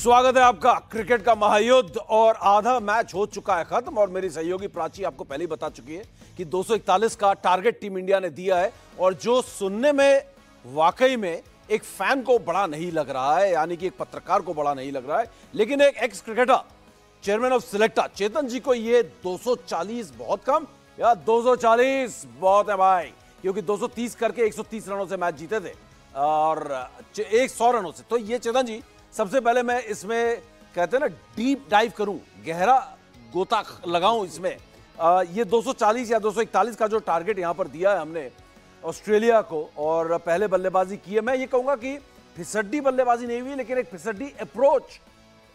स्वागत है आपका। क्रिकेट का महायुद्ध और आधा मैच हो चुका है खत्म और मेरी सहयोगी प्राची आपको पहले ही बता चुकी है कि 241 का टारगेट टीम इंडिया ने दिया है और जो सुनने में वाकई में एक फैन को बड़ा नहीं लग रहा है, यानी कि एक पत्रकार को बड़ा नहीं लग रहा है, लेकिन एक एक्स क्रिकेटर चेयरमैन ऑफ सिलेक्टा चेतन जी को ये 240 बहुत कम या 240 बहुत है भाई, क्योंकि 230 करके 130 रनों से मैच जीते थे और 100 रनों से। तो ये चेतन जी, सबसे पहले मैं इसमें कहते हैं ना डीप डाइव करूं, गहरा गोता लगाऊं इसमें। ये 240 या 241 का जो टारगेट यहां पर दिया है हमने ऑस्ट्रेलिया को और पहले बल्लेबाजी की है, मैं ये कहूंगा कि फिसड्डी बल्लेबाजी नहीं हुई, लेकिन एक फिसड्डी अप्रोच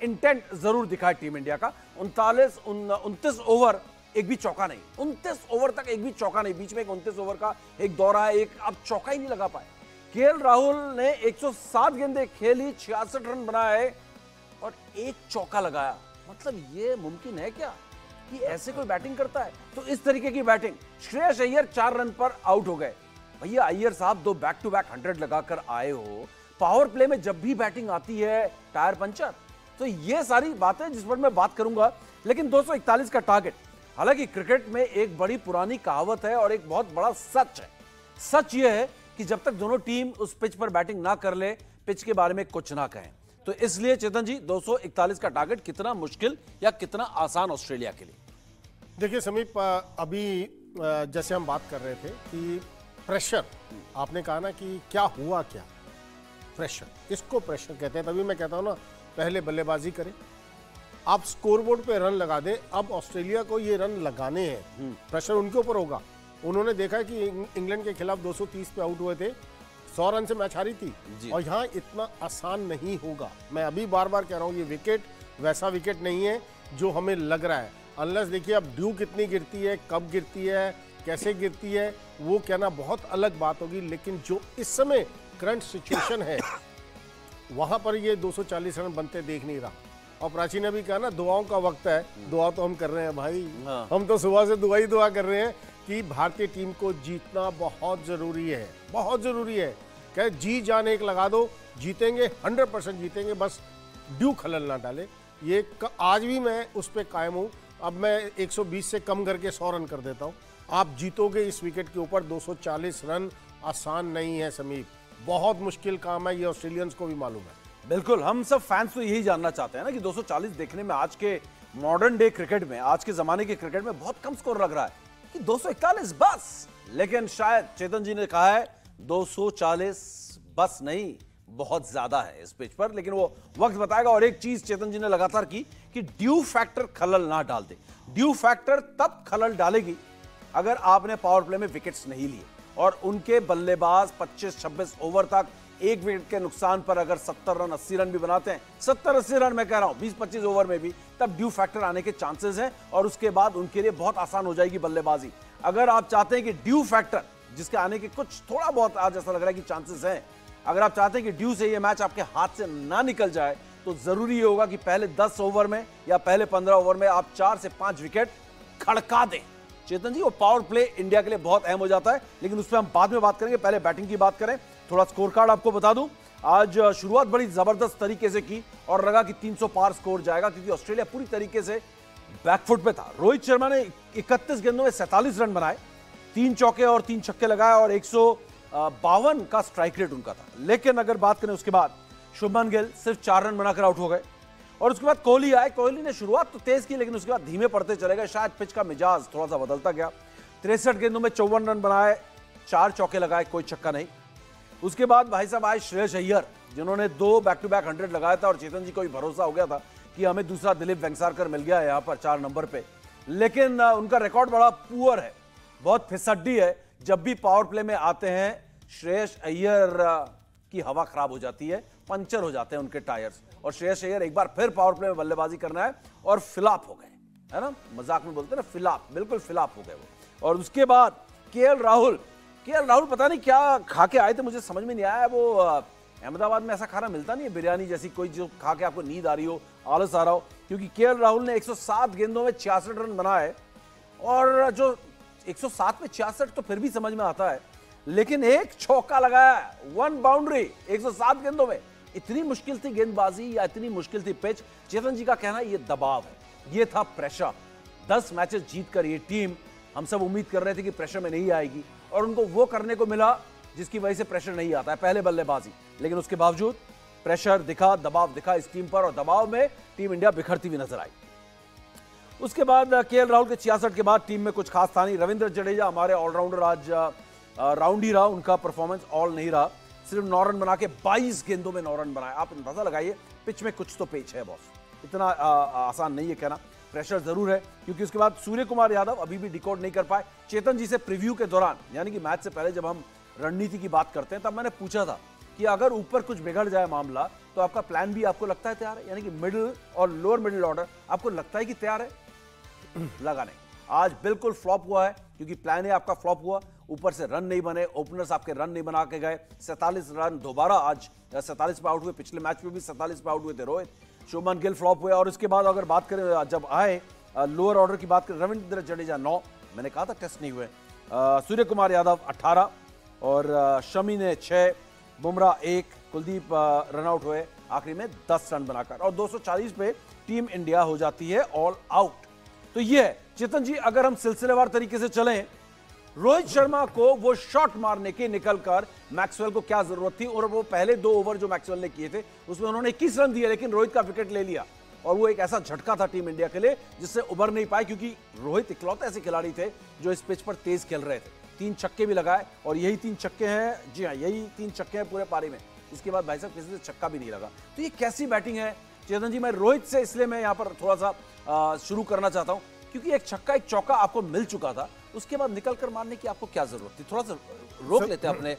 इंटेंट जरूर दिखा है टीम इंडिया का। 29 ओवर एक भी चौका नहीं, 29 ओवर तक एक भी चौका नहीं, बीच में एक 29 ओवर का एक दौरा है, एक अब चौका ही नहीं लगा पाए। केएल राहुल ने 107 गेंदें खेली, 66 रन बनाए और एक चौका लगाया। मतलब ये मुमकिन है क्या कि ऐसे कोई बैटिंग करता है? तो इस तरीके की बैटिंग, श्रेयस अय्यर 4 रन पर आउट हो गए। भैया अय्यर साहब 2 बैक टू बैक 100 लगाकर आए हो, पावर प्ले में जब भी बैटिंग आती है टायर पंचर। तो ये सारी बातें जिस पर मैं बात करूंगा, लेकिन 241 का टारगेट, हालांकि क्रिकेट में एक बड़ी पुरानी कहावत है और एक बहुत बड़ा सच है। सच यह है कि जब तक दोनों टीम उस पिच पर बैटिंग ना कर ले, पिच के बारे में कुछ ना कहें। तो इसलिए चेतन जी 241 का टारगेट कितना मुश्किल या कितना आसान ऑस्ट्रेलिया के लिए? देखिए समीप, अभी जैसे हम बात कर रहे थे कि प्रेशर, आपने कहा ना कि क्या हुआ, क्या प्रेशर, इसको प्रेशर कहते हैं। तभी मैं कहता हूं ना, पहले बल्लेबाजी करें, आप स्कोरबोर्ड पे रन लगा दें। अब ऑस्ट्रेलिया को ये रन लगाने हैं, प्रेशर उनके ऊपर होगा। उन्होंने देखा कि इंग्लैंड के खिलाफ 230 पे आउट हुए थे, 100 रन से मैच हारी थी और यहाँ इतना आसान नहीं होगा। मैं अभी बार बार कह रहा हूँ, ये विकेट वैसा विकेट नहीं है जो हमें लग रहा है। अनलेस देखिए अब ड्यू कितनी गिरती है, कब गिरती है, कैसे गिरती है, वो कहना बहुत अलग बात होगी। लेकिन जो इस समय करंट सिचुएशन है, वहाँ पर ये 240 रन बनते देख नहीं रहा। और प्राची ने भी कहा ना, दुआओं का वक्त है, दुआ तो हम कर रहे हैं भाई। हम तो सुबह से दुआ कर रहे हैं कि भारतीय टीम को जीतना बहुत जरूरी है, बहुत जरूरी है। कहे जी जान एक लगा दो, जीतेंगे, 100% जीतेंगे, बस ड्यू खलल ना डाले। ये आज भी मैं उस पर कायम हूँ। अब मैं 120 से कम करके 100 रन कर देता हूँ। आप जीतोगे इस विकेट के ऊपर। 240 रन आसान नहीं है समीप, बहुत मुश्किल काम है, ये ऑस्ट्रेलियंस को भी मालूम है। बिल्कुल, हम सब फैंस तो यही जानना चाहते हैं ना कि 240 देखने में आज के मॉडर्न डे क्रिकेट में, आज के जमाने के क्रिकेट में बहुत कम स्कोर लग रहा है कि 241 बस। लेकिन शायद चेतन जी ने कहा है 240 बस नहीं, बहुत ज्यादा है इस पिच पर, लेकिन वो वक्त बताएगा। और एक चीज चेतन जी ने लगातार की कि ड्यू फैक्टर खलल ना डाल दे। ड्यू फैक्टर तब खलल डालेगी अगर आपने पावर प्ले में विकेट्स नहीं लिए और उनके बल्लेबाज 25-26 ओवर तक एक विकेट के नुकसान पर अगर 70 रन 80 रन भी बनाते हैं, 70-80 रन मैं कह रहा हूं 20-25 ओवर में भी, तब ड्यू फैक्टर आने के चांसेस हैं और उसके बाद उनके लिए बहुत आसान हो जाएगी बल्लेबाजी। अगर आप चाहते हैं कि ड्यू फैक्टर जिसके आने के कुछ थोड़ा बहुत आज ऐसा लग रहा है कि चांसेस हैं, अगर आप चाहते हैं कि ड्यू से ये मैच आपके हाथ से ना निकल जाए, तो जरूरी ये होगा कि पहले 10 ओवर में या पहले 15 ओवर में आप 4 से 5 विकेट खड़का दें। चेतन जी, वो पावर प्ले इंडिया के लिए बहुत अहम हो जाता है, लेकिन उस पर हम बाद में बात करेंगे। पहले बैटिंग की बात करें। थोड़ा स्कोर कार्ड आपको बता दूं, आज शुरुआत बड़ी जबरदस्त तरीके से की और लगा कि 300 पार स्कोर जाएगा, क्योंकि ऑस्ट्रेलिया पूरी तरीके से बैकफुट पे था। रोहित शर्मा ने 31 गेंदों में 47 रन बनाए, 3 चौके और 3 छक्के लगाए और 152 का स्ट्राइक रेट उनका था। लेकिन अगर बात करें उसके बाद, शुभमन गिल सिर्फ 4 रन बनाकर आउट हो गए और उसके बाद कोहली आए। कोहली ने शुरुआत तो तेज की, लेकिन उसके बाद धीमे पड़ते चले गए। शायद पिच का मिजाज थोड़ा सा बदलता गया। 63 गेंदों में 54 रन बनाए, 4 चौके लगाए, कोई छक्का नहीं। उसके बाद भाई साहब आए श्रेयस अय्यर, जिन्होंने 2 बैक टू बैक 100 लगाया था और चेतन जी को भी भरोसा हो गया था कि हमें दूसरा दिलीप वेंगसारकर मिल गया है यहाँ पर 4 नंबर पे। लेकिन उनका रिकॉर्ड बड़ा पुअर है, बहुत फिसड्डी है। जब भी पावर प्ले में आते हैं, श्रेयस अय्यर की हवा खराब हो जाती है, पंचर हो जाते हैं उनके टायर्स। और श्रेयस अय्यर एक बार फिर पावर प्ले में बल्लेबाजी करना है और फ्लॉप हो गए, है ना, मजाक में बोलते हैं ना फ्लॉप, बिल्कुल फ्लॉप हो गए वो। और उसके बाद केएल राहुल पता नहीं क्या खा के आए थे, मुझे समझ में नहीं आया। वो अहमदाबाद में ऐसा खाना मिलता नहीं है, बिरयानी जैसी कोई, जो खा के आपको नींद आ रही हो, आलस आ रहा हो। क्योंकि केएल राहुल ने 107 गेंदों में 66 रन बनाए और जो 107 में 66 तो फिर भी समझ में आता है, लेकिन एक चौका लगाया, 1 बाउंड्री 107 गेंदों में, इतनी मुश्किल थी गेंदबाजी या इतनी मुश्किल थी पिच? चेतन जी का कहना है ये दबाव है, ये था प्रेशर। 10 मैचेस जीतकर ये टीम, हम सब उम्मीद कर रहे थे कि प्रेशर में नहीं आएगी और उनको वो करने को मिला जिसकी वजह से प्रेशर नहीं आता है, पहले बल्लेबाजी। लेकिन उसके बावजूद प्रेशर दिखा, दबाव दिखा इस टीम पर और दबाव में टीम इंडिया बिखरती हुई नजर आई। उसके बाद केएल राहुल के 66 के बाद टीम में कुछ खास था नहीं। रविंद्र जडेजा हमारे ऑलराउंडर आज राउंड ही रहा, उनका परफॉर्मेंस ऑल नहीं रहा। सिर्फ 9 रन बना के 22 गेंदों में 9 रन बनाए। आप अंदाजा लगाइए, पिच में कुछ तो पेच है बॉस, इतना आसान नहीं है कहना। प्रेशर जरूर है क्योंकि उसके बाद सूर्य कुमार यादव अभी भी डिकोड नहीं कर पाए। चेतन जी से प्रीव्यू के दौरान, यानी कि मैच से पहले जब हम रणनीति की बात करते हैं, तब मैंने पूछा था कि अगर ऊपर कुछ बिगड़ जाए मामला तो आपका प्लान भी आपको लगता है तैयार है, यानी कि मिडिल और लोअर मिडिल ऑर्डर आपको लगता है कि तैयार है? लगा नहीं। आज बिल्कुल फ्लॉप हुआ है क्योंकि प्लान ए आपका फ्लॉप हुआ, ऊपर से रन नहीं बने, ओपनर्स आपके रन नहीं बना के गए। 47 रन दोबारा आज 47 पे आउट हुए, पिछले मैच में भी 47 पे आउट हुए थे रोहित। शुभमन गिल फ्लॉप हुए और उसके बाद अगर बात करें जब आए लोअर ऑर्डर की बात करें, रविंद्र जडेजा 9, मैंने कहा था टेस्ट नहीं हुए। सूर्य कुमार यादव 18 और शमी ने 6, बुमराह 1, कुलदीप रनआउट हुए आखिरी में 10 रन बनाकर और 240 पे टीम इंडिया हो जाती है ऑल आउट। तो ये है चेतन जी, अगर हम सिलसिलेवार तरीके से चलें, रोहित शर्मा को वो शॉट मारने के निकलकर मैक्सवेल को क्या जरूरत थी? और वो पहले 2 ओवर जो मैक्सवेल ने किए थे उसमें उन्होंने 21 रन दिए, लेकिन रोहित का विकेट ले लिया और वो एक ऐसा झटका था टीम इंडिया के लिए जिससे उबर नहीं पाए, क्योंकि रोहित इकलौते ऐसे खिलाड़ी थे जो इस पिच पर तेज खेल रहे थे। 3 छक्के भी लगाए और यही 3 छक्के हैं, जी हाँ यही 3 छक्के हैं पूरे पारी में। इसके बाद भाई साहब किसी से छक्का भी नहीं लगा। तो ये कैसी बैटिंग है चेतन जी? मैं रोहित से इसलिए मैं यहाँ पर थोड़ा सा शुरू करना चाहता हूँ क्योंकि एक छक्का एक चौका आपको मिल चुका था, उसके बाद निकल कर मारने की आपको क्या जरूरत थी? थोड़ा सा रोक लेते अपने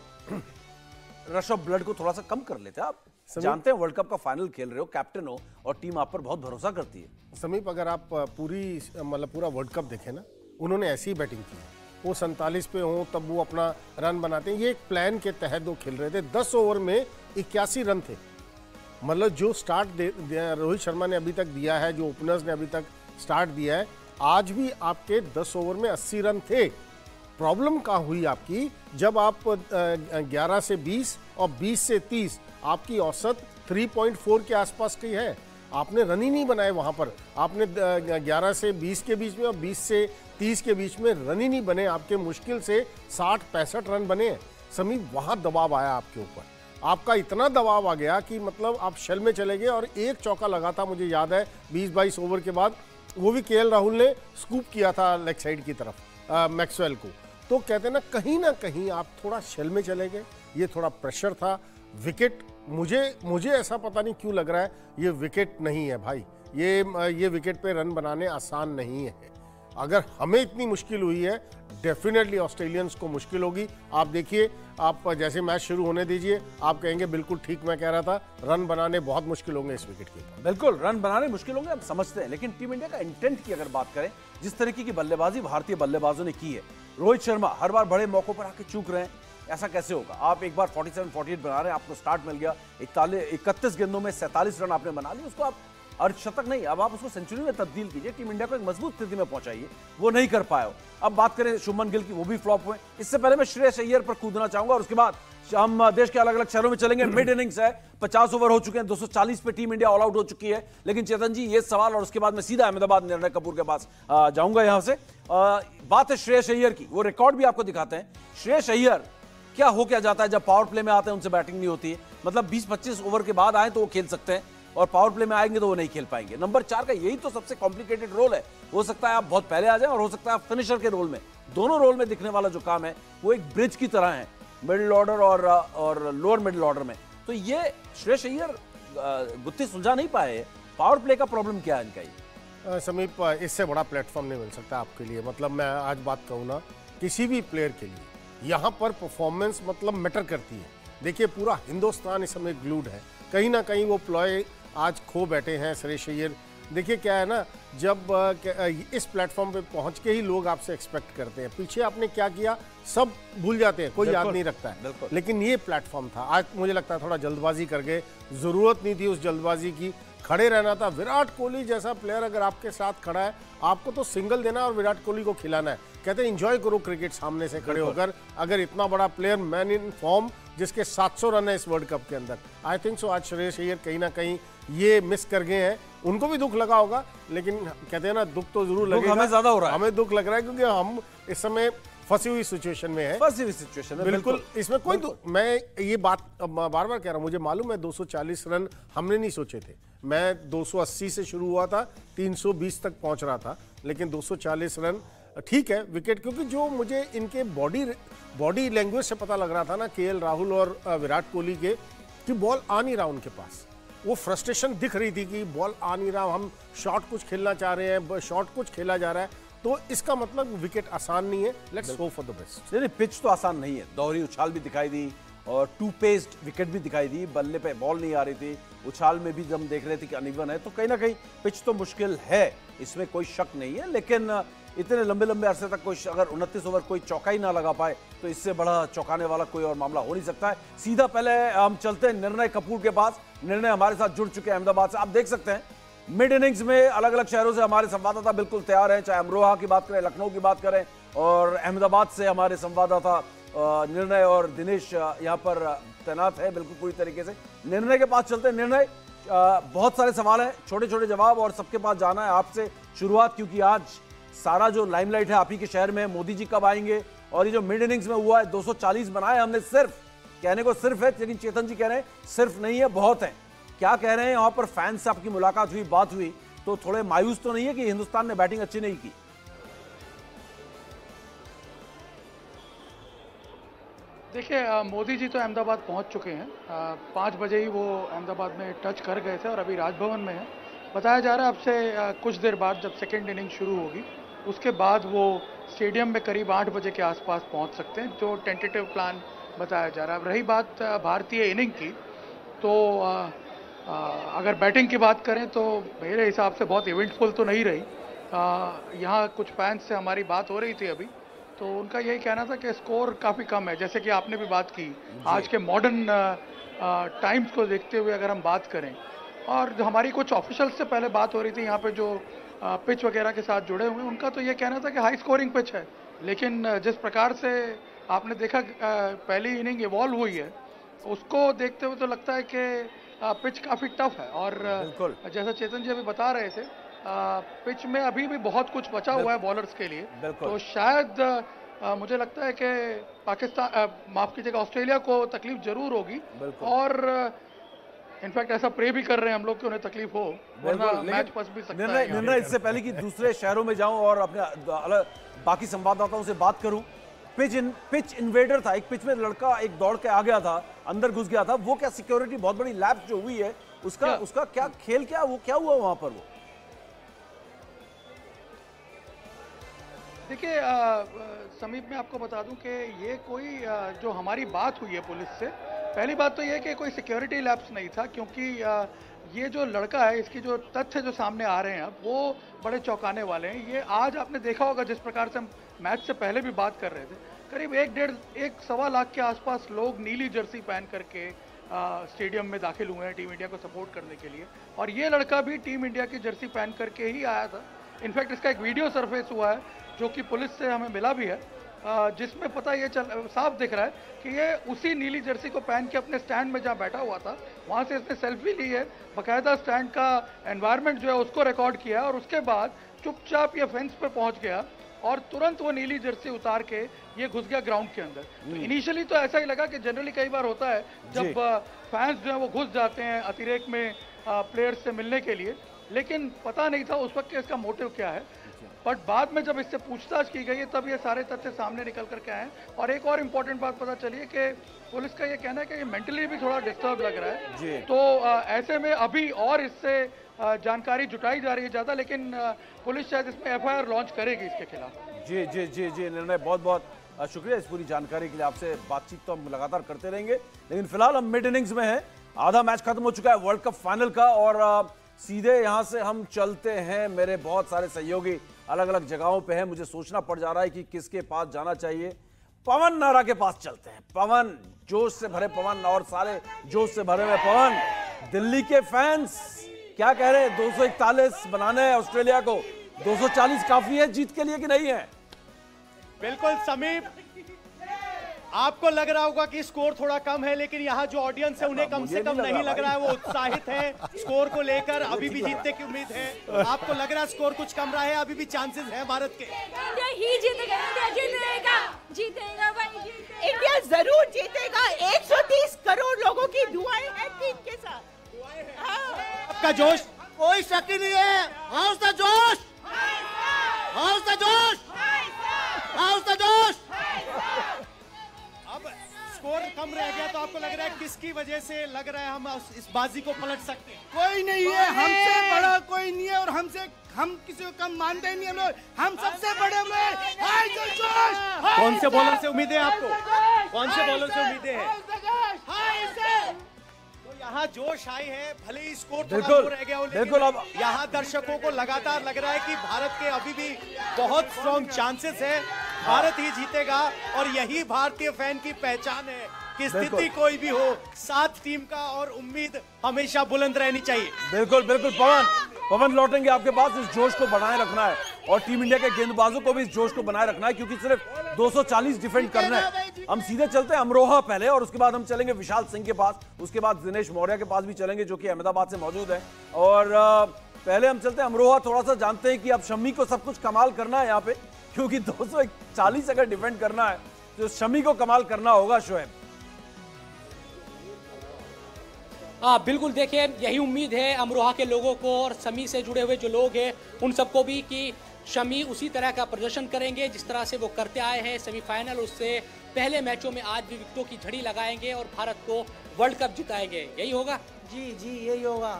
रश ऑफ ब्लड को, थोड़ा सा कम कर लेते। आप जानते हैं वर्ल्ड कप का फाइनल खेल रहे हो, कैप्टन हो और टीम आप पर बहुत भरोसा करती है। समीप, अगर आप पूरा वर्ल्ड कप देखें ना, उन्होंने ऐसी ही बैटिंग की। वो 47 पे हो तब वो अपना रन बनाते हैं। ये एक प्लान के तहत वो खेल रहे थे। 10 ओवर में 81 रन थे। मतलब जो स्टार्ट रोहित शर्मा ने अभी तक दिया है, जो ओपनर्स ने अभी तक स्टार्ट दिया है, आज भी आपके 10 ओवर में 80 रन थे। प्रॉब्लम कहाँ हुई आपकी? जब आप 11 से 20 और 20 से 30, आपकी औसत 3.4 के आसपास की है। आपने रन ही नहीं बनाए वहाँ पर। आपने 11 से 20 के बीच में और 20 से 30 के बीच में रन ही नहीं बने। आपके मुश्किल से 60-65 रन बने हैं। समीप, वहाँ दबाव आया आपके ऊपर। आपका इतना दबाव आ गया कि मतलब आप शेल में चले गए और एक चौका लगा था, मुझे याद है 20-22 ओवर के बाद, वो भी केएल राहुल ने स्कूप किया था लेग साइड की तरफ मैक्सवेल को। तो कहते हैं ना कहीं आप थोड़ा शेल में चले गए। ये थोड़ा प्रेशर था। विकेट, मुझे ऐसा पता नहीं क्यों लग रहा है ये विकेट नहीं है भाई। ये विकेट पे रन बनाने आसान नहीं है। अगर हमें इतनी मुश्किल हुई है, डेफिनेटली ऑस्ट्रेलियंस को मुश्किल होगी। आप देखिए, आप जैसे मैच शुरू होने दीजिए, आप कहेंगे बिल्कुल ठीक मैं कह रहा था, रन बनाने बहुत मुश्किल होंगे इस विकेट के ऊपर। बिल्कुल रन बनाने मुश्किल होंगे, हम समझते हैं। लेकिन टीम इंडिया का इंटेंट की अगर बात करें, जिस तरीके की बल्लेबाजी भारतीय बल्लेबाजों ने की है, रोहित शर्मा हर बार बड़े मौकों पर आके चूक रहे हैं, ऐसा कैसे होगा? आप एक बार 47-48 बना रहे हैं, आपको स्टार्ट मिल गया, 31 गेंदों में 47 रन आपने बना लिए, उसको आप अर्धशतक नहीं, अब आप उसको सेंचुरी में तब्दील कीजिए, टीम इंडिया को एक मजबूत स्थिति में पहुंचाइए। वो नहीं कर पाए हो। अब बात करें शुभमन गिल की, वो भी फ्लॉप हुए। इससे पहले मैं श्रेयस अय्यर पर कूदना चाहूंगा और उसके बाद हम देश के अलग अलग शहरों में चलेंगे। मिड इनिंग्स है, 50 ओवर हो चुके हैं, 240 पे टीम इंडिया ऑल आउट हो चुकी है। लेकिन चेतन जी, ये सवाल और उसके बाद मैं सीधा अहमदाबाद निर्णय कपूर के पास जाऊंगा। यहां से बात है श्रेयस अय्यर की, वो रिकॉर्ड भी आपको दिखाते हैं। श्रेयस अय्यर क्या हो क्या जाता है जब पावर प्ले में आते हैं, उनसे बैटिंग नहीं होती है। मतलब 20-25 ओवर के बाद आए तो वो खेल सकते हैं और पावर प्ले में आएंगे तो वो नहीं खेल पाएंगे। नंबर 4 का यही तो सबसे कॉम्प्लिकेटेड रोल है। हो सकता है आप बहुत पहले आ जाएं और हो सकता है आप फिनिशर के रोल में, दोनों रोल में दिखने वाला जो काम है वो एक ब्रिज की तरह है, मिडिल ऑर्डर और लोअर मिडिल ऑर्डर में। तो ये श्रेयस अय्यर गुत्थी सुलझा नहीं पाए। पावर प्ले का प्रॉब्लम क्या है इनका? समीप, इससे बड़ा प्लेटफॉर्म नहीं मिल सकता आपके लिए। मतलब मैं आज बात कहूँ ना, किसी भी प्लेयर के लिए यहाँ पर परफॉर्मेंस मतलब मैटर करती है। देखिए, पूरा हिंदुस्तान इस समय ग्लूड है। कहीं ना कहीं वो प्लॉय आज खो बैठे हैं श्रेयस अय्यर देखिए क्या है ना, जब इस प्लेटफॉर्म पे पहुंच के ही लोग आपसे एक्सपेक्ट करते हैं, पीछे आपने क्या किया सब भूल जाते हैं, कोई याद नहीं रखता है। लेकिन ये प्लेटफॉर्म था, आज मुझे लगता है थोड़ा जल्दबाजी कर गए, जरूरत नहीं थी उस जल्दबाजी की, खड़े रहना था। विराट कोहली जैसा प्लेयर अगर आपके साथ खड़ा है, आपको तो सिंगल देना और विराट कोहली को खिलाना है। कहते हैं एंजॉय करो क्रिकेट सामने से खड़े होकर। अगर इतना बड़ा प्लेयर, मैन इन फॉर्म, जिसके 700 रन है इस वर्ल्ड कप के अंदर, आई थिंक सो आज श्रेयस अय्यर कहीं ना कहीं ये मिस कर गए हैं। उनको भी दुख लगा होगा, लेकिन कहते हैं ना दुख तो जरूर लगेगा। हमें ज्यादा हो रहा है, हमें दुख लग रहा है क्योंकि हम इस समय फंसी हुई सिचुएशन में है। फंसी हुई सिचुएशन में बिल्कुल, इसमें कोई मैं ये बात बार बार कह रहा हूं, मुझे मालूम है 240 रन हमने नहीं सोचे थे। मैं 280 से शुरू हुआ था, 320 तक पहुंच रहा था, लेकिन 240 रन ठीक है विकेट, क्योंकि जो मुझे इनके बॉडी लैंग्वेज से पता लग रहा था ना, केएल राहुल और विराट कोहली के, कि बॉल आ नहीं रहा उनके पास। वो फ्रस्ट्रेशन दिख रही थी कि बॉल आ नहीं रहा, हम शॉट कुछ खेलना चाह रहे हैं, शॉट कुछ खेला जा रहा है, तो इसका मतलब विकेट आसान नहीं है। Let's hope for the best. नहीं, पिच तो आसान नहीं है, दोहरी उछाल भी दिखाई दी और टू पेस्ड विकेट भी दिखाई दी, बल्ले पे बॉल नहीं आ रही थी, उछाल में भी हम देख रहे थे कि अनइवन है, तो कहीं ना कहीं पिच तो मुश्किल है, इसमें कोई शक नहीं है। लेकिन इतने लंबे लंबे अरसे तक कोई अगर 29 ओवर कोई चौका ही ना लगा पाए, तो इससे बड़ा चौंकाने वाला कोई और मामला हो नहीं सकता है। सीधा पहले हम चलते हैं निर्णय कपूर के पास। निर्णय हमारे साथ जुड़ चुके हैं अहमदाबाद से। आप देख सकते हैं मिड इनिंग्स में अलग अलग शहरों से हमारे संवाददाता बिल्कुल तैयार हैं, चाहे अमरोहा की बात करें, लखनऊ की बात करें, और अहमदाबाद से हमारे संवाददाता निर्णय और दिनेश यहाँ पर तैनात है बिल्कुल पूरी तरीके से। निर्णय के पास चलते हैं। निर्णय, बहुत सारे सवाल हैं, छोटे छोटे जवाब, और सबके पास जाना है आपसे शुरुआत, क्योंकि आज सारा जो लाइमलाइट है आप ही के शहर में। मोदी जी कब आएंगे, और ये जो मिड इनिंग्स में हुआ है 240 बनाए हमने, सिर्फ कहने को सिर्फ है, लेकिन चेतन जी कह रहे हैं सिर्फ नहीं है, बहुत है। क्या कह रहे हैं यहाँ पर? फैंस से आपकी मुलाकात हुई, बात हुई, तो थोड़े मायूस तो नहीं है कि हिंदुस्तान ने बैटिंग अच्छी नहीं की? देखिए, मोदी जी तो अहमदाबाद पहुंच चुके हैं। 5 बजे ही वो अहमदाबाद में टच कर गए थे और अभी राजभवन में है। बताया जा रहा है अब से कुछ देर बाद जब सेकेंड इनिंग शुरू होगी, उसके बाद वो स्टेडियम में करीब 8 बजे के आसपास पहुंच सकते हैं, जो टेंटेटिव प्लान बताया जा रहा है। अब रही बात भारतीय इनिंग की, तो अगर बैटिंग की बात करें तो मेरे हिसाब से बहुत इवेंटफुल तो नहीं रही। यहाँ कुछ फैंस से हमारी बात हो रही थी अभी, तो उनका यही कहना था कि स्कोर काफ़ी कम है। जैसे कि आपने भी बात की, आज के मॉडर्न टाइम्स को देखते हुए अगर हम बात करें, और जो हमारी कुछ ऑफिशियल्स से पहले बात हो रही थी यहाँ पे जो पिच वगैरह के साथ जुड़े हुए, उनका तो ये कहना था कि हाई स्कोरिंग पिच है। लेकिन जिस प्रकार से आपने देखा पहली इनिंग इवॉल्व हुई है, उसको देखते हुए तो लगता है कि पिच काफ़ी टफ है। और जैसा चेतन जी अभी बता रहे थे, पिच में अभी भी बहुत कुछ बचा हुआ है बॉलर्स के लिए, तो शायद मुझे लगता है कि पाकिस्तान, माफ कीजिएगा, ऑस्ट्रेलिया को तकलीफ जरूर होगी। और इनफैक्ट ऐसा प्रे भी कर रहे हैं हम लोग कि उन्हें तकलीफ हो, वरना मैच फंस भी सकता है। निर्णय, इससे पहले कि दूसरे शहरों में जाऊं और अपने अलग बाकी संवाददाताओं से बात करूं, पिच इन्वेडर था, एक पिच में लड़का एक दौड़ के आ गया था, अंदर घुस गया था, वो क्या सिक्योरिटी बहुत बड़ी लैप्स जो हुई है, उसका क्या खेल, क्या हुआ वहां पर? वो देखिए, समीप में आपको बता दूं कि ये कोई जो हमारी बात हुई है पुलिस से, पहली बात तो ये कि कोई सिक्योरिटी लैप्स नहीं था, क्योंकि ये जो लड़का है, इसकी जो तथ्य जो सामने आ रहे हैं अब, वो बड़े चौंकाने वाले हैं। ये आज आपने देखा होगा, जिस प्रकार से हम मैच से पहले भी बात कर रहे थे, करीब 1.5-1.25 लाख के आसपास लोग नीली जर्सी पहन करके स्टेडियम में दाखिल हुए हैं टीम इंडिया को सपोर्ट करने के लिए, और ये लड़का भी टीम इंडिया की जर्सी पहन करके ही आया था। इनफैक्ट इसका एक वीडियो सरफेस हुआ है जो कि पुलिस से हमें मिला भी है, जिसमें पता ये साफ दिख रहा है कि ये उसी नीली जर्सी को पहन के अपने स्टैंड में जहाँ बैठा हुआ था, वहाँ से इसने सेल्फी ली है, बाकायदा स्टैंड का एनवायरनमेंट जो है उसको रिकॉर्ड किया है, और उसके बाद चुपचाप ये फेंस पे पहुँच गया और तुरंत वो नीली जर्सी उतार के ये घुस गया ग्राउंड के अंदर। तो इनिशियली तो ऐसा ही लगा कि जनरली कई बार होता है जब फैंस जो है वो घुस जाते हैं अतिरेक में प्लेयर्स से मिलने के लिए, लेकिन पता नहीं था उस वक्त कि इसका मोटिव क्या है। बट बाद में जब इससे पूछताछ की गई है, तब ये सारे तथ्य सामने निकल करके आए। और एक और इम्पोर्टेंट बात पता चली है कि पुलिस का ये कहना है कि ये मेंटली भी थोड़ा डिस्टर्ब लग रहा है, तो ऐसे में अभी और इससे जानकारी जुटाई जा रही है ज़्यादा, लेकिन पुलिस शायद इसमें FIR लॉन्च करेगी इसके खिलाफ। जी जी जी जी निर्णय, बहुत बहुत शुक्रिया इस पूरी जानकारी के लिए। आपसे बातचीत तो हम लगातार करते रहेंगे, लेकिन फिलहाल हम मिड इनिंग्स में हैं, आधा मैच खत्म हो चुका है वर्ल्ड कप फाइनल का, और सीधे यहां से हम चलते हैं। मेरे बहुत सारे सहयोगी अलग अलग जगहों पे हैं, मुझे सोचना पड़ जा रहा है कि किसके पास जाना चाहिए। पवन नारा के पास चलते हैं। पवन, जोश से भरे पवन और सारे जोश से भरे हुए पवन, दिल्ली के फैंस क्या कह रहे हैं? 241 बनाना है ऑस्ट्रेलिया को, 240 काफी है जीत के लिए कि नहीं है? बिल्कुल समीप, आपको लग रहा होगा कि स्कोर थोड़ा कम है, लेकिन यहाँ जो ऑडियंस है उन्हें कम से कम नहीं लग रहा है, वो उत्साहित है स्कोर को लेकर। अभी भी जीतने की उम्मीद है। आपको लग रहा है स्कोर कुछ कम रहा है? अभी भी चांसेस है भारत के। इंडिया ही जीतेगा, इंडिया जीतेगा, जीतेगा भाई, जीतेगा। इंडिया जरूर जीतेगा। 130 करोड़ लोगों की दुआएं हैं टीम के साथ। आपका जोश? कोई शक ही नहीं है। हाउस द जोश, हाउस द जोश, हाउस द जोश। अब स्कोर कम रह गया तो आपको लग रहा है किसकी वजह से लग रहा है हम इस बाजी को पलट सकते हैं? कोई नहीं है, हमसे बड़ा कोई नहीं है और हम किसी को कम मानते ही नहीं। हम लोग, हम सबसे बड़े हम लोग। कौन से बॉलर से उम्मीदें हैं आपको? कौन से बॉलर से उम्मीदें हैं? तो यहाँ जोश आई है, भले ही स्कोर थोड़ा बिल्कुल, रह गया हो, बिल्कुल। लेकिन अब यहाँ दर्शकों को लगातार लग रहा है कि भारत के अभी भी बहुत स्ट्रॉन्ग चांसेस है, भारत ही जीतेगा। और यही भारतीय फैन की पहचान है कि स्थिति कोई भी हो, साथ टीम का और उम्मीद हमेशा बुलंद रहनी चाहिए। बिल्कुल बिल्कुल पवन लौटेंगे आपके पास। इस जोश को बनाए रखना है और टीम इंडिया के गेंदबाजों को भी इस जोश को बनाए रखना है, क्योंकि सिर्फ 240 डिफेंड करना है। हम सीधे चलते हैं अमरोहा पहले और उसके बाद हम चलेंगे विशाल सिंह के पास, उसके बाद दिनेश मौर्य के पास भी चलेंगे जो कि अहमदाबाद से मौजूद है। और पहले हम चलते हैं अमरोहा, थोड़ा सा जानते हैं कि अब शमी को सब कुछ कमाल करना है यहाँ पे, क्योंकि 240 अगर डिफेंड करना है तो शमी को कमाल करना होगा। शोएब, हाँ बिल्कुल, देखिए यही उम्मीद है अमरोहा के लोगों को और शमी से जुड़े हुए जो लोग हैं उन सबको भी कि शमी उसी तरह का प्रदर्शन करेंगे जिस तरह से वो करते आए हैं सेमीफाइनल। उससे पहले मैचों में आज भी विकेटों की झड़ी लगाएंगे और भारत को वर्ल्ड कप जिताएंगे। यही होगा? जी जी यही होगा।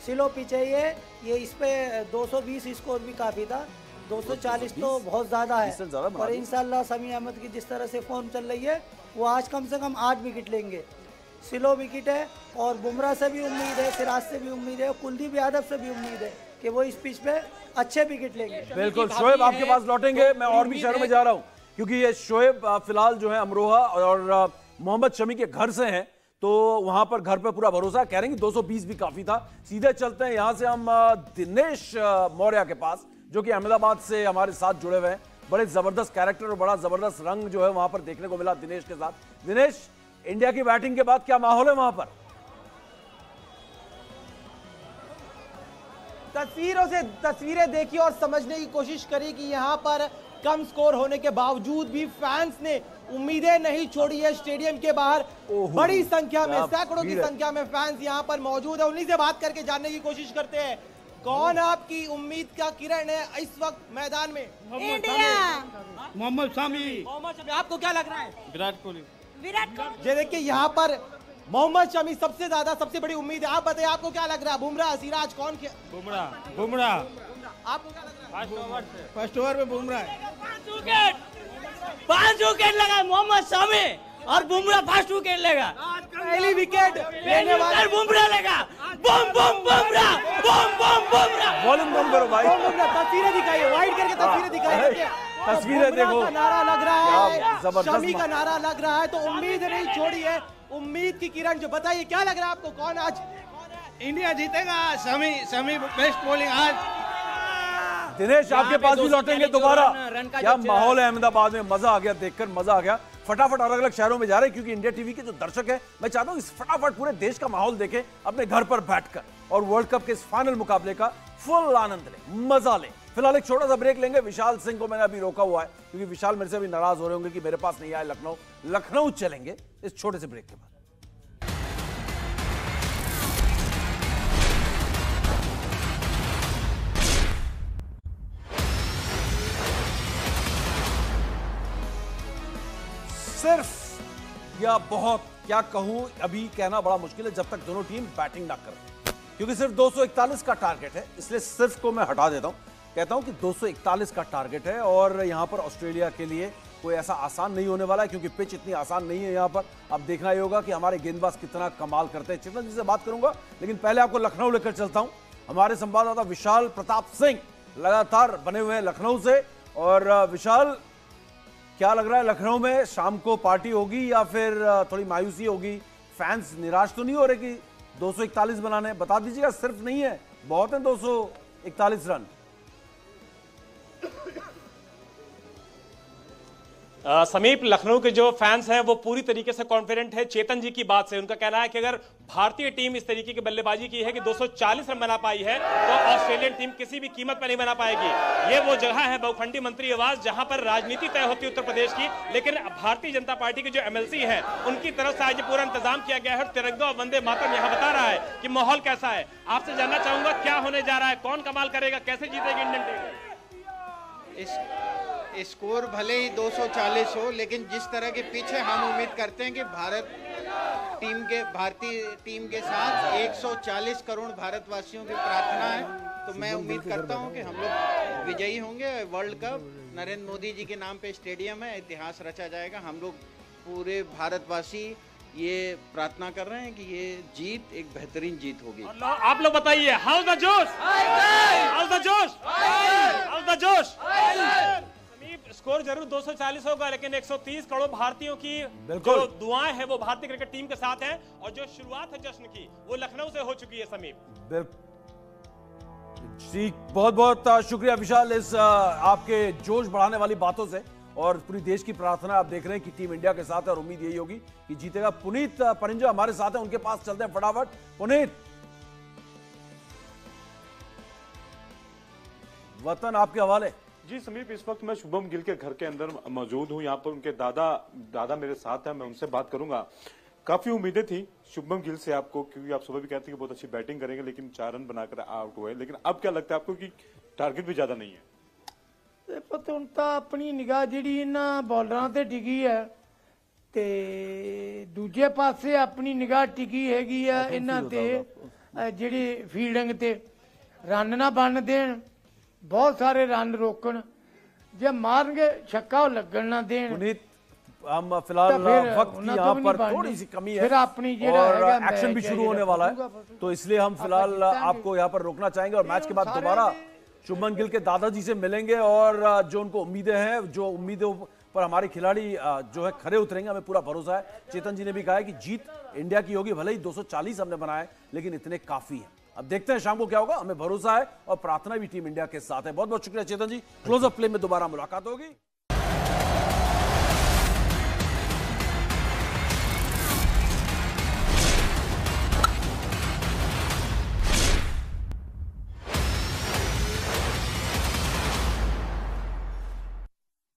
स्लो पिच है ये इस पे 220 स्कोर भी काफ़ी था, 240 तो बहुत ज़्यादा है। और इंशाल्लाह शमी अहमद की जिस तरह से फॉर्म चल रही है वो आज कम से कम 8 विकेट लेंगे। स्लो विकेट है और बुमराह से भी उम्मीद है, सिराज से भी उम्मीद है, कुलदीप यादव से भी उम्मीद है कि वो इस पिच पे अच्छे विकेट लेंगे। बिल्कुल शोएब, आपके पास लौटेंगे। मैं और भी शहरों में जा रहा हूँ क्योंकि ये शोएब फिलहाल जो है अमरोहा और मोहम्मद शमी के घर से हैं, तो वहां पर घर पे पूरा भरोसा। कह रहे हैं कि 220 भी काफी था। सीधे चलते हैं यहां से हम दिनेश मौर्य के पास जो कि अहमदाबाद से हमारे साथ जुड़े हुए हैं। बड़े जबरदस्त कैरेक्टर और बड़ा जबरदस्त रंग जो है वहां पर देखने को मिला दिनेश के साथ। दिनेश, इंडिया की बैटिंग के बाद क्या माहौल है वहां पर? तस्वीरों से तस्वीरें देखी और समझने की कोशिश करी कि यहाँ पर कम स्कोर होने के बावजूद भी फैंस ने उम्मीदें नहीं छोड़ी है। स्टेडियम के बाहर बड़ी संख्या में, सैकड़ों की संख्या में फैंस यहाँ पर मौजूद है। उन्हीं से बात करके जानने की कोशिश करते हैं, कौन आपकी उम्मीद का किरण है इस वक्त मैदान में? इंडिया, मोहम्मद शमी। आपको क्या लग रहा है? विराट कोहली। ये देखिए यहाँ पर मोहम्मद शमी सबसे ज्यादा, सबसे बड़ी उम्मीद है। आप बताइए आपको क्या लग रहा है? बुमराह, सिराज, कौन? बुमराह। आपको क्या लग रहा है? फर्स्ट ओवर में बुमराह। 5 विकेट लगा मोहम्मद शमी और बुमराह फर्स्ट विकेट लेगा। पहली विकेट लेने वाला बुमराह लेगा। बम बम बुमराह, बम बम बुमराह। वॉल्यूम कम करो भाई। तस्वीरें दिखाइए, वाइड करके तस्वीरें दिखाइए। तस्वीरें देखो, का नारा लग रहा है, जबरदस्त शमी का नारा लग रहा है, तो उम्मीद नहीं छोड़ी है। उम्मीद की किरण जो, बताइए क्या लग रहा है आपको, कौन आज इंडिया जीतेगा? शमी बेस्ट बॉलिंग आज। दिनेश, आपके पास भी लौटेंगे दोबारा। क्या माहौल है अहमदाबाद में? मजा आ गया, देखकर मजा आ गया। फटाफट अलग अलग शहरों में जा रहे हैं क्योंकि इंडिया टीवी के जो दर्शक हैं, मैं चाहता हूं इस फटाफट पूरे देश का माहौल देखें अपने घर पर बैठकर और वर्ल्ड कप के इस फाइनल मुकाबले का फुल आनंद लें, मजा लें। फिलहाल एक छोटा सा ब्रेक लेंगे। विशाल सिंह को मैंने अभी रोका हुआ है क्योंकि विशाल मेरे से अभी नाराज हो रहे होंगे कि मेरे पास नहीं आए लखनऊ चलेंगे इस छोटे से ब्रेक के बाद। सिर्फ या बहुत, क्या कहूं, अभी कहना बड़ा मुश्किल है जब तक दोनों टीम बैटिंग ना करें, क्योंकि सिर्फ 241 का टारगेट है। इसलिए सिर्फ को मैं हटा देता हूं, कहता हूं कि 241 का टारगेट है और यहां पर ऑस्ट्रेलिया के लिए कोई ऐसा आसान नहीं होने वाला है क्योंकि पिच इतनी आसान नहीं है। यहां पर अब देखना ही होगा कि हमारे गेंदबाज कितना कमाल करते हैं। चेतन जी से बात करूंगा, लेकिन पहले आपको लखनऊ लेकर चलता हूं। हमारे संवाददाता विशाल प्रताप सिंह लगातार बने हुए हैं लखनऊ से। और विशाल, क्या लग रहा है लखनऊ में शाम को पार्टी होगी या फिर थोड़ी मायूसी होगी? फैंस निराश तो नहीं हो रहे कि 241 बनाने? बता दीजिएगा, सिर्फ नहीं है, बहुत है 241 रन। समीप, लखनऊ के जो फैंस हैं वो पूरी तरीके से कॉन्फिडेंट है चेतन जी की बात से। उनका कहना है कि अगर भारतीय टीम इस तरीके की बल्लेबाजी की है कि 240 रन बना पाई है तो ऑस्ट्रेलियन टीम किसी भी कीमत पर नहीं बना पाएगी। ये वो जगह है बहुखंडी मंत्री आवास जहां पर राजनीति तय होती है उत्तर प्रदेश की, लेकिन भारतीय जनता पार्टी के जो एमएलसी है उनकी तरफ से आज पूरा इंतजाम किया गया है। तिरंगा और वंदे मातरम यहाँ बता रहा है कि माहौल कैसा है। आपसे जानना चाहूंगा क्या होने जा रहा है, कौन कमाल करेगा, कैसे जीतेगी इंडियन टीम? स्कोर भले ही 240 हो, लेकिन जिस तरह के पिच है हम उम्मीद करते हैं कि भारतीय टीम के साथ 140 करोड़ भारतवासियों की प्रार्थना है। तो मैं उम्मीद करता हूं कि हम लोग विजयी होंगे। वर्ल्ड कप नरेंद्र मोदी जी के नाम पे स्टेडियम है, इतिहास रचा जाएगा। हम लोग पूरे भारतवासी ये प्रार्थना कर रहे हैं कि ये जीत एक बेहतरीन जीत होगी। आप लोग बताइए, हाउ द जोश, हाउ द जोश, हाउ द जोश। स्कोर जरूर 240 होगा, लेकिन 130 करोड़ भारतीयों की जो दुआएं हैं वो भारतीय क्रिकेट टीम के साथ हैं और जो शुरुआत है जश्न की वो लखनऊ से हो चुकी है। समीप जी, बहुत बहुत शुक्रिया विशाल इस आपके जोश बढ़ाने वाली बातों से। और पूरी देश की प्रार्थना आप देख रहे हैं कि टीम इंडिया के साथ है और उम्मीद यही होगी कि जीतेगा। पुनीत परिंजा हमारे साथ है, उनके पास चलते हैं फटाफट। पुनीत, वतन आपके हवाले। जी समीप, इस वक्त मैं शुभम गिल के घर के अंदर मौजूद हूं। यहाँ पर उनके दादा मेरे साथ हैं, मैं उनसे बात करूंगा। काफी उम्मीदें थी शुभम गिल से आपको, क्योंकि आप सुबह भी कहते हैं कि बहुत अच्छी बैटिंग करेंगे, लेकिन 4 रन बनाकर आउट हुए। लेकिन अब क्या लगता है आपको कि टारगेट भी ज्यादा नहीं है? पता ਹੁਣ ਤਾਂ ਆਪਣੀ ਨਿਗਾਹ ਜਿਹੜੀ ਇਹਨਾਂ ਬੋਲਰਾਂ ਤੇ ਟਿਕੀ ਹੈ ਤੇ ਦੂਜੇ ਪਾਸੇ ਆਪਣੀ ਨਿਗਾਹ ਟਿਕੀ ਹੈਗੀ ਆ ਇਹਨਾਂ ਤੇ ਜਿਹੜੀ ਫੀਲਡਿੰਗ ਤੇ ਰਨ ਨਾ ਬਣ ਦੇਣ, बहुत सारे रन रोकन, जब मारेंगे छक्का लगन ना दें। हम फिलहाल वक्त की यहाँ पर थोड़ी सी कमी है और एक्शन भी शुरू होने वाला है, तो इसलिए हम फिलहाल आपको यहाँ पर रोकना चाहेंगे और मैच के बाद दोबारा शुभमन गिल के दादाजी से मिलेंगे और जो उनको उम्मीदें हैं, जो उम्मीदों पर हमारे खिलाड़ी जो है खरे उतरेंगे, हमें पूरा भरोसा है। चेतन जी ने भी कहा है कि जीत इंडिया की होगी, भले ही 240 हमने बनाए लेकिन इतने काफी है। अब देखते हैं शाम को क्या होगा, हमें भरोसा है और प्रार्थना भी टीम इंडिया के साथ है। बहुत बहुत शुक्रिया चेतन जी। क्लोज अप प्ले में दोबारा मुलाकात होगी।